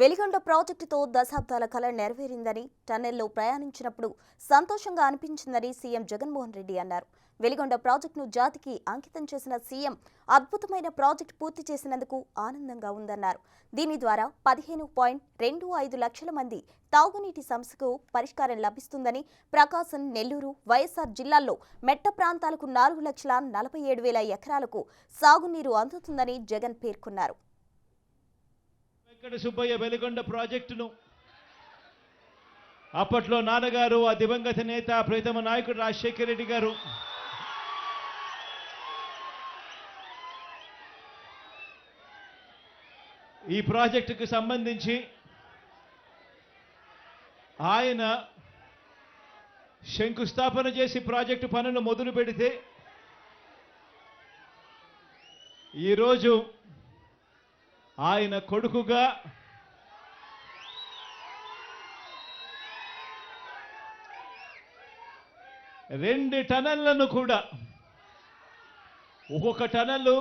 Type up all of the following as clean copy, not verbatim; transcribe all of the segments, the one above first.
వెలిగొండ ప్రాజెక్టుతో దశాబ్దాల కల నెరవేరిందని టన్నెల్లో ప్రయాణించినప్పుడు సంతోషంగా అనిపించిందని సీఎం జగన్మోహన్ రెడ్డి అన్నారు. వెలిగొండ ప్రాజెక్టును జాతికి అంకితం చేసిన సీఎం అద్భుతమైన ప్రాజెక్టు పూర్తి చేసినందుకు ఆనందంగా ఉందన్నారు. దీని ద్వారా 15.25 లక్షల మంది తాగునీటి సమస్యకు పరిష్కారం లభిస్తుందని, ప్రకాశం, నెల్లూరు, వైఎస్ఆర్ జిల్లాల్లో మెట్ట ప్రాంతాలకు 4,47,000 ఎకరాలకు సాగునీరు అందుతుందని జగన్ పేర్కొన్నారు. వెంకట సుబ్బయ్య వెలిగొండ ప్రాజెక్టును అప్పట్లో నాన్నగారు, ఆ దివంగత నేత ప్రీతమ నాయకుడు రాజశేఖర రెడ్డి గారు ఈ ప్రాజెక్టుకు సంబంధించి ఆయన శంకుస్థాపన చేసి ప్రాజెక్టు పనులు మొదలు పెడితే ఈరోజు ఆయన కొడుకుగా రెండు టనళ్లను కూడా, ఒక్కొక్క టనల్లు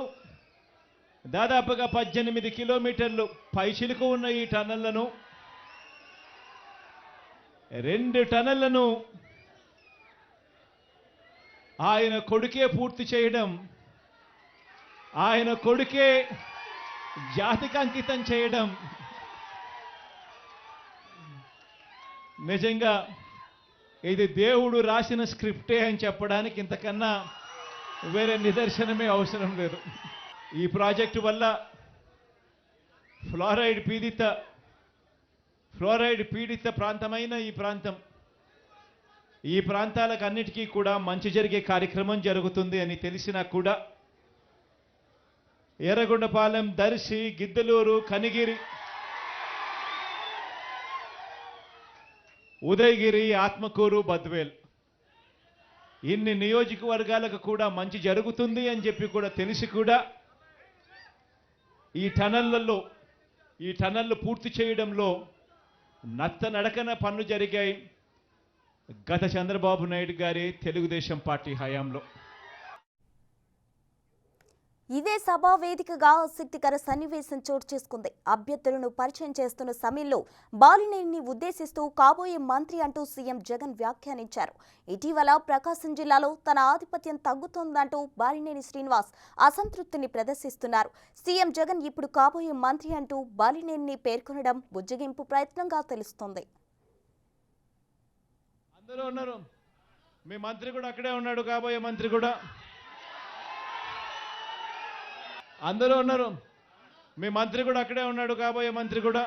దాదాపుగా 18 కిలోమీటర్లు పైచిలుకు ఉన్న ఈ టనళ్లను, 2 టనళ్లను ఆయన కొడుకే పూర్తి చేయడం, ఆయన కొడుకే జాతికి అంకితం చేయడం నిజంగా ఇది దేవుడు రాసిన స్క్రిప్టే అని చెప్పడానికి ఇంతకన్నా వేరే నిదర్శనమే అవసరం లేదు. ఈ ప్రాజెక్టు వల్ల ఫ్లోరైడ్ పీడిత ప్రాంతమైన ఈ ప్రాంతాలకు అన్నిటికీ కూడా మంచి జరిగే కార్యక్రమం జరుగుతుంది అని తెలిసినా కూడా ఎర్రగొండపాలెం, దర్శి, గిద్దలూరు, కనిగిరి, ఉదయగిరి, ఆత్మకూరు, బద్వేల్ ఇన్ని నియోజకవర్గాలకు కూడా మంచి జరుగుతుంది అని చెప్పి కూడా తెలిసి కూడా ఈ టనళ్లు పూర్తి చేయడంలో నత్తనడకన పనులు జరిగాయి గత చంద్రబాబు నాయుడు గారి తెలుగుదేశం పార్టీ హయాంలో. ఇదే సభా వేదికగా ఆసక్తికర సన్నివేశం చోటు చేసుకుంది. అభ్యర్థులను పరిచయం చేస్తున్న సమయంలో బాలినేనిని ఉద్దేశిస్తూ కాబోయే మంత్రి అంటూ సీఎం జగన్ వ్యాఖ్యానించారు. ఇటీవల ప్రకాశం జిల్లాలో తన ఆధిపత్యం తగ్గుతోందంటూ బాలినేని శ్రీనివాస్ అసంతృప్తిని ప్రదర్శిస్తున్నారు. సీఎం జగన్ ఇప్పుడు కాబోయే మంత్రి అంటూ బాలినేనిని పేర్కొనడం బుజ్జగింపు ప్రయత్నంగా తెలుస్తోంది. అందరూ ఉన్నారు, మీ మంత్రి కూడా అక్కడే ఉన్నాడు, కాబోయే మంత్రి కూడా అందరూ ఉన్నారు, మీ మంత్రి కూడా అక్కడే ఉన్నాడు, కాబోయే మంత్రి కూడా